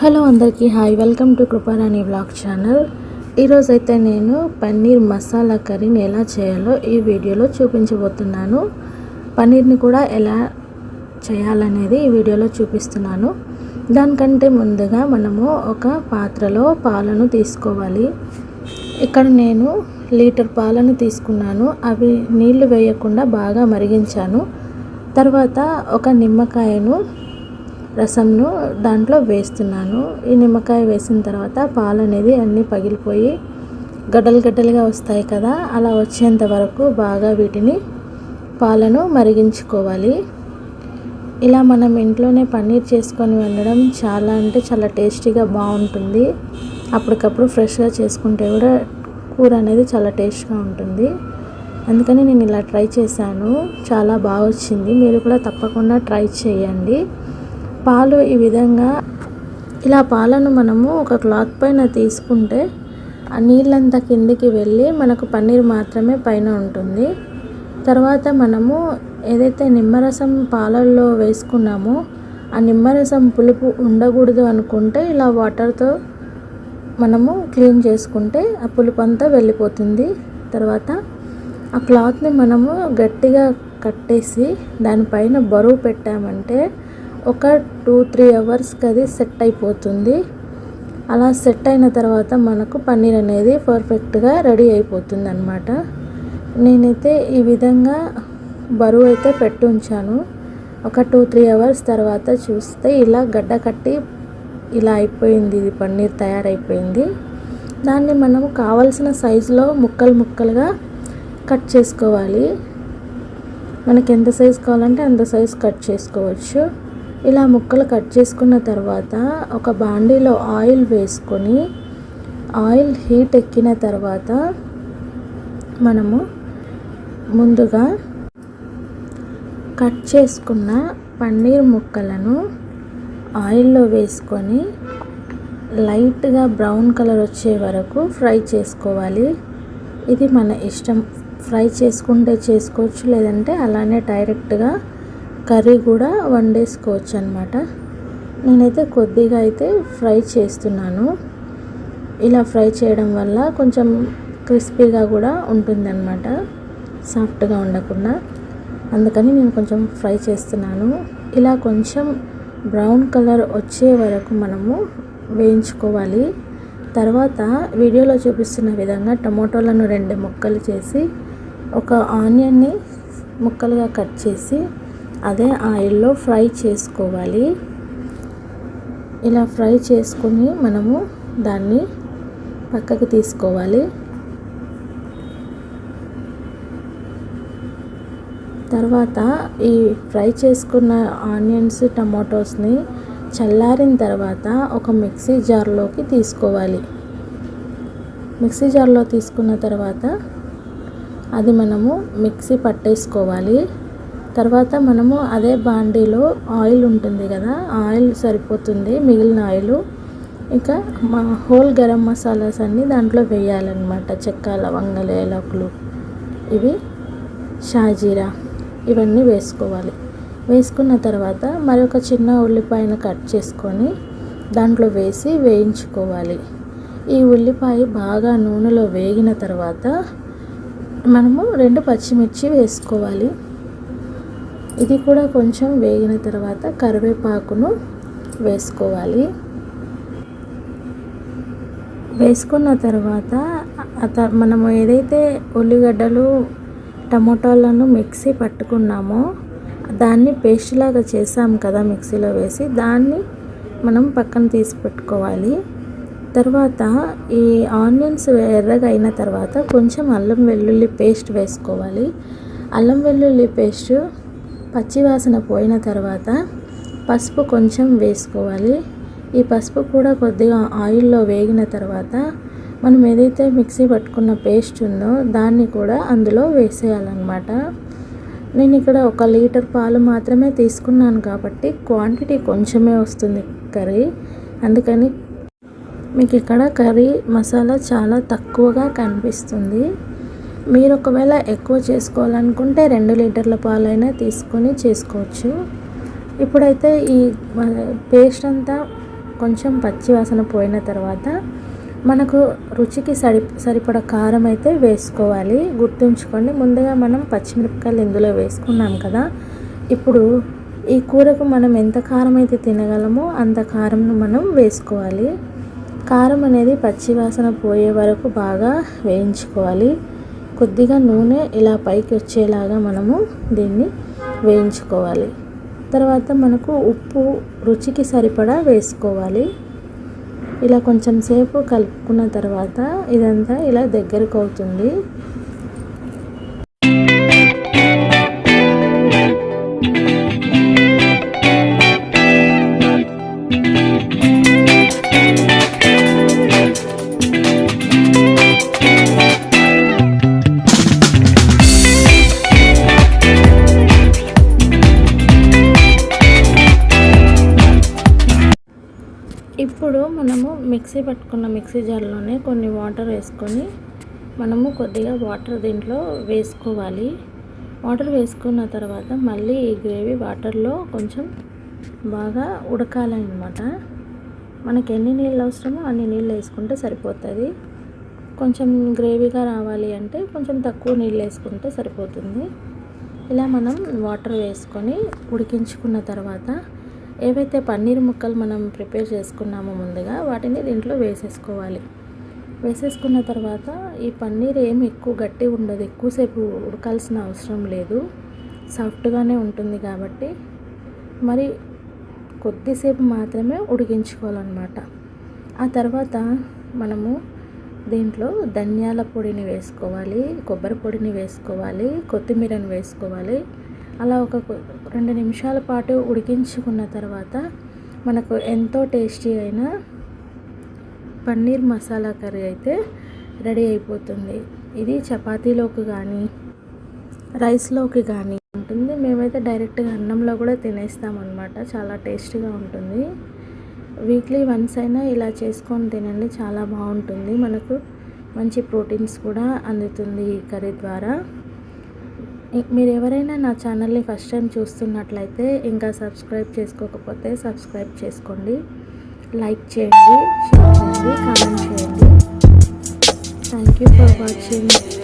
Hello అందరికీ hi, welcome to Kruparani blog channel. ఈరోజైతే నేను పన్నీర్ మసాలా కర్రీని ఎలా చేయాలో ఈ వీడియోలో చూపించబోతున్నాను. పన్నీర్ని కూడా ఎలా చేయాలనేది ఈ వీడియోలో చూపిస్తున్నాను. దానికంటే ముందుగా మనము ఒక పాత్రలో పాలను తీసుకోవాలి. ఇక్కడ నేను లీటర్ పాలను తీసుకున్నాను. అవి నీళ్లు వేయకుండా బాగా మరిగించాను. తర్వాత ఒక నిమ్మకాయను రసంను దాంట్లో వేస్తున్నాను. ఈ నిమ్మకాయ వేసిన తర్వాత పాలు అనేది అన్నీ పగిలిపోయి గడ్డలు గడ్డలుగా వస్తాయి కదా, అలా వచ్చేంత వరకు బాగా వీటిని పాలను మరిగించుకోవాలి. ఇలా మనం ఇంట్లోనే పన్నీర్ చేసుకొని వెళ్ళడం చాలా టేస్టీగా బాగుంటుంది. అప్పటికప్పుడు ఫ్రెష్గా చేసుకుంటే కూడా కూర అనేది చాలా టేస్ట్గా ఉంటుంది. అందుకని నేను ఇలా ట్రై చేశాను. చాలా బాగా వచ్చింది. మీరు కూడా తప్పకుండా ట్రై చేయండి. పాలు ఈ విధంగా ఇలా పాలను మనము ఒక క్లాత్ పైన తీసుకుంటే ఆ నీళ్ళంతా కిందికి వెళ్ళి మనకు పన్నీర్ మాత్రమే పైన ఉంటుంది. తర్వాత మనము ఏదైతే నిమ్మరసం పాలల్లో వేసుకున్నామో ఆ నిమ్మరసం పులుపు ఉండకూడదు అనుకుంటే ఇలా వాటర్తో మనము క్లీన్ చేసుకుంటే ఆ పులుపు అంతా వెళ్ళిపోతుంది. తర్వాత ఆ క్లాత్ని మనము గట్టిగా కట్టేసి దానిపైన బరువు పెట్టామంటే ఒక 2-3 అవర్స్కి అది సెట్ అయిపోతుంది. అలా సెట్ అయిన తర్వాత మనకు పన్నీర్ అనేది పర్ఫెక్ట్గా రెడీ అయిపోతుంది అన్నమాట. నేనైతే ఈ విధంగా బరువు అయితే పెట్టి ఉంచాను. ఒక 2-3 అవర్స్ తర్వాత చూస్తే ఇలా గడ్డ కట్టి ఇలా అయిపోయింది. ఇది పన్నీర్ తయారైపోయింది. దాన్ని మనము కావలసిన సైజులో ముక్కలుగా కట్ చేసుకోవాలి. మనకి ఎంత సైజు కావాలంటే అంత సైజు కట్ చేసుకోవచ్చు. ఇలా ముక్కలు కట్ చేసుకున్న తర్వాత ఒక బాండీలో ఆయిల్ వేసుకొని ఆయిల్ హీట్ ఎక్కిన తర్వాత మనము ముందుగా కట్ చేసుకున్న పన్నీర్ ముక్కలను ఆయిల్లో వేసుకొని లైట్గా బ్రౌన్ కలర్ వచ్చే వరకు ఫ్రై చేసుకోవాలి. ఇది మన ఇష్టం. ఫ్రై చేసుకుంటే చేసుకోవచ్చు, లేదంటే అలానే డైరెక్ట్గా కర్రీ కూడా వండేసుకోవచ్చు అన్నమాట. నేనైతే కొద్దిగా అయితే ఫ్రై చేస్తున్నాను. ఇలా ఫ్రై చేయడం వల్ల కొంచెం క్రిస్పీగా కూడా ఉంటుందన్నమాట, సాఫ్ట్గా ఉండకుండా. అందుకని నేను కొంచెం ఫ్రై చేస్తున్నాను. ఇలా కొంచెం బ్రౌన్ కలర్ వచ్చే వరకు మనము వేయించుకోవాలి. తర్వాత వీడియోలో చూపిస్తున్న విధంగా టమోటాలను 2 ముక్కలు చేసి ఒక ఆనియన్ని ముక్కలుగా కట్ చేసి అదే ఆయిల్లో ఫ్రై చేసుకోవాలి. ఇలా ఫ్రై చేసుకుని మనము దాన్ని పక్కకు తీసుకోవాలి. తర్వాత ఈ ఫ్రై చేసుకున్న ఆనియన్స్ టమాటోస్ని చల్లారిన తర్వాత ఒక మిక్సీ జార్లోకి తీసుకోవాలి. మిక్సీ జార్లో తీసుకున్న తర్వాత అది మనము మిక్సీ పట్టేసుకోవాలి. తర్వాత మనము అదే బాండీలో ఆయిల్ ఉంటుంది కదా, ఆయిల్ సరిపోతుంది. మిగిలిన ఆయిల్ ఇంకా హోల్ గరం మసాలాస్ అన్నీ దాంట్లో వేయాలన్నమాట. చెక్క, లవంగాలు, యాలకులు, ఇవి షాజీరా, ఇవన్నీ వేసుకోవాలి. వేసుకున్న తర్వాత మరొక చిన్న ఉల్లిపాయను కట్ చేసుకొని దాంట్లో వేసి వేయించుకోవాలి. ఈ ఉల్లిపాయ బాగా నూనెలో వేగిన తర్వాత మనము 2 పచ్చిమిర్చి వేసుకోవాలి. ఇది కూడా కొంచెం వేగిన తర్వాత కరివేపాకును వేసుకోవాలి. వేసుకున్న తర్వాత మనము ఏదైతే ఉల్లిగడ్డలు టమోటాలను మిక్సీ పట్టుకున్నామో దాన్ని పేస్ట్ లాగా చేసాం కదా మిక్సీలో వేసి, దాన్ని మనం పక్కన తీసి పెట్టుకోవాలి. తర్వాత ఈ ఆనియన్స్ ఎర్రగా అయిన తర్వాత కొంచెం అల్లం వెల్లుల్లి పేస్ట్ వేసుకోవాలి. అల్లం వెల్లుల్లి పేస్ట్ పచ్చివాసన పోయిన తర్వాత పసుపు కొంచెం వేసుకోవాలి. ఈ పసుపు కూడా కొద్దిగా ఆయిల్లో వేగిన తర్వాత మనం ఏదైతే మిక్సీ పట్టుకున్న పేస్ట్ ఉందో దాన్ని కూడా అందులో వేసేయాలన్నమాట. నేను ఇక్కడ 1 లీటర్ పాలు మాత్రమే తీసుకున్నాను కాబట్టి క్వాంటిటీ కొంచెమే వస్తుంది కర్రీ. అందుకని మీకు ఇక్కడ కర్రీ మసాలా చాలా తక్కువగా కనిపిస్తుంది. మీరు ఒకవేళ ఎక్కువ చేసుకోవాలనుకుంటే 2 లీటర్ల పాలైనా తీసుకొని చేసుకోవచ్చు. ఇప్పుడైతే ఈ పేస్ట్ అంతా కొంచెం పచ్చి వాసన పోయిన తర్వాత మనకు రుచికి సరిపడ కారం అయితే వేసుకోవాలి. గుర్తుంచుకోండి, ముందుగా మనం పచ్చిమిరపకాయలు ఇందులో వేసుకున్నాం కదా. ఇప్పుడు ఈ కూరకు మనం ఎంత కారం అయితే తినగలమో అంత కారంను మనం వేసుకోవాలి. కారం అనేది పచ్చి వాసన పోయే వరకు బాగా వేయించుకోవాలి. కొద్దిగా నూనె ఇలా పైకి వచ్చేలాగా మనము దీన్ని వేయించుకోవాలి. తర్వాత మనకు ఉప్పు రుచికి సరిపడా వేసుకోవాలి. ఇలా కొంచెం సేపు కలుపుకున్న తర్వాత ఇదంతా ఇలా దగ్గరకు అవుతుంది. ఇప్పుడు మనము మిక్సీ పట్టుకున్న మిక్సీ జార్లోనే కొన్ని వాటర్ వేసుకొని మనము కొద్దిగా వాటర్ దీంట్లో వేసుకోవాలి. వాటర్ వేసుకున్న తర్వాత మళ్ళీ ఈ గ్రేవీ వాటర్లో కొంచెం బాగా ఉడకాలన్నమాట. మనకి ఎన్ని నీళ్ళు అవసరమో అన్ని నీళ్ళు వేసుకుంటే సరిపోతుంది. కొంచెం గ్రేవీగా రావాలి అంటే కొంచెం తక్కువ నీళ్ళు వేసుకుంటే సరిపోతుంది. ఇలా మనం వాటర్ వేసుకొని ఉడికించుకున్న తర్వాత ఏవైతే పన్నీర్ ముక్కలు మనం ప్రిపేర్ చేసుకున్నామో ముందుగా వాటిని దీంట్లో వేసేసుకోవాలి. వేసేసుకున్న తర్వాత ఈ పన్నీర్ ఏమి ఎక్కువ గట్టి ఉండదు, ఎక్కువసేపు ఉడకాల్సిన అవసరం లేదు, సాఫ్ట్గానే ఉంటుంది కాబట్టి మరి కొద్దిసేపు మాత్రమే ఉడికించుకోవాలన్నమాట. ఆ తర్వాత మనము దీంట్లో ధనియాల పొడిని వేసుకోవాలి, కొబ్బరి పొడిని వేసుకోవాలి, కొత్తిమీరని వేసుకోవాలి. అలా ఒక 2 నిమిషాల పాటు ఉడికించుకున్న తర్వాత మనకు ఎంతో టేస్టీ అయిన పన్నీర్ మసాలా కర్రీ అయితే రెడీ అయిపోతుంది. ఇది చపాతీలోకి కానీ రైస్లోకి కానీ ఉంటుంది. మేమైతే డైరెక్ట్గా అన్నంలో కూడా తినేస్తామన్నమాట. చాలా టేస్టీగా ఉంటుంది. వీక్లీ వన్స్ అయినా ఇలా చేసుకొని తినండి, చాలా బాగుంటుంది. మనకు మంచి ప్రోటీన్స్ కూడా అందుతుంది ఈ కర్రీ ద్వారా. మీరు ఎవరైనా నా ఛానల్ని ఫస్ట్ టైం చూస్తున్నట్లయితే ఇంకా సబ్స్క్రైబ్ చేసుకోకపోతే సబ్స్క్రైబ్ చేసుకోండి, లైక్ చేయండి, షేర్ చేయండి, కామెంట్ చేయండి. Thank you for watching.